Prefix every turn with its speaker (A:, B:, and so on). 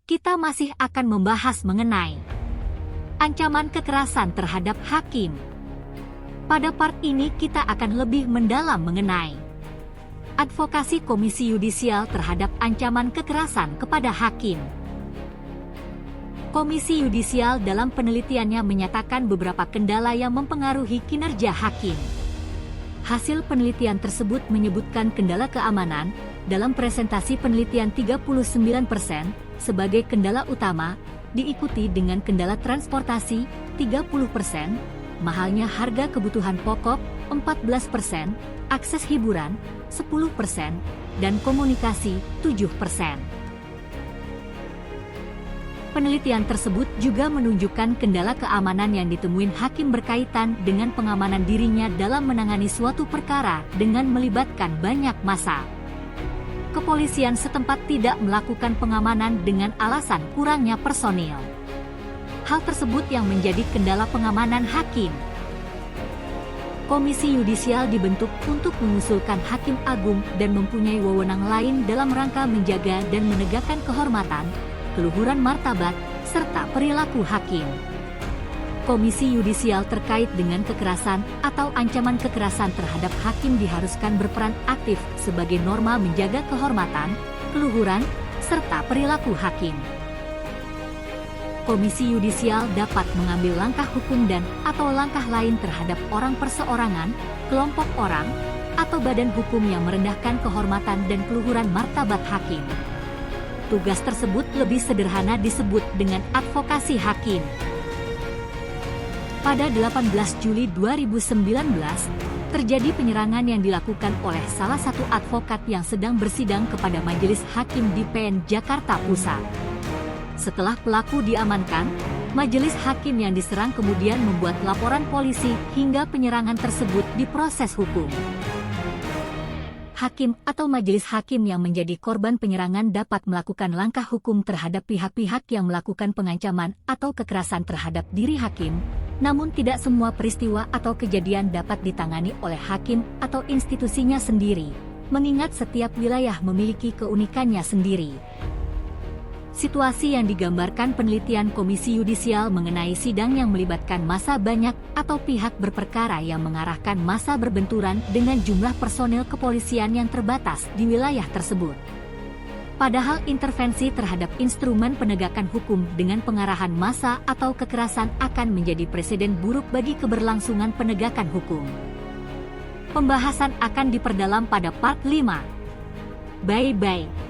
A: kita masih akan membahas mengenai ancaman kekerasan terhadap hakim. Pada part ini kita akan lebih mendalam mengenai advokasi Komisi Yudisial terhadap ancaman kekerasan kepada hakim. Komisi Yudisial dalam penelitiannya menyatakan beberapa kendala yang mempengaruhi kinerja hakim. Hasil penelitian tersebut menyebutkan kendala keamanan dalam presentasi penelitian 39% sebagai kendala utama, diikuti dengan kendala transportasi 30%, mahalnya harga kebutuhan pokok 14%, akses hiburan 10%, dan komunikasi 7%. Penelitian tersebut juga menunjukkan kendala keamanan yang ditemui hakim berkaitan dengan pengamanan dirinya dalam menangani suatu perkara dengan melibatkan banyak massa. Kepolisian setempat tidak melakukan pengamanan dengan alasan kurangnya personil. Hal tersebut yang menjadi kendala pengamanan hakim. Komisi Yudisial dibentuk untuk mengusulkan hakim agung dan mempunyai wewenang lain dalam rangka menjaga dan menegakkan kehormatan, keluhuran martabat, serta perilaku hakim. Komisi Yudisial terkait dengan kekerasan atau ancaman kekerasan terhadap hakim diharuskan berperan aktif sebagai norma menjaga kehormatan, keluhuran, serta perilaku hakim. Komisi Yudisial dapat mengambil langkah hukum dan atau langkah lain terhadap orang perseorangan, kelompok orang, atau badan hukum yang merendahkan kehormatan dan keluhuran martabat hakim. Tugas tersebut lebih sederhana disebut dengan advokasi hakim. Pada 18 Juli 2019, terjadi penyerangan yang dilakukan oleh salah satu advokat yang sedang bersidang kepada Majelis Hakim di PN Jakarta Pusat. Setelah pelaku diamankan, Majelis Hakim yang diserang kemudian membuat laporan polisi hingga penyerangan tersebut diproses hukum. Hakim atau majelis hakim yang menjadi korban penyerangan dapat melakukan langkah hukum terhadap pihak-pihak yang melakukan pengancaman atau kekerasan terhadap diri hakim, namun tidak semua peristiwa atau kejadian dapat ditangani oleh hakim atau institusinya sendiri, mengingat setiap wilayah memiliki keunikannya sendiri. Situasi yang digambarkan penelitian Komisi Yudisial mengenai sidang yang melibatkan massa banyak atau pihak berperkara yang mengarahkan massa berbenturan dengan jumlah personil kepolisian yang terbatas di wilayah tersebut. Padahal intervensi terhadap instrumen penegakan hukum dengan pengarahan massa atau kekerasan akan menjadi presiden buruk bagi keberlangsungan penegakan hukum. Pembahasan akan diperdalam pada part 5. Bye-bye.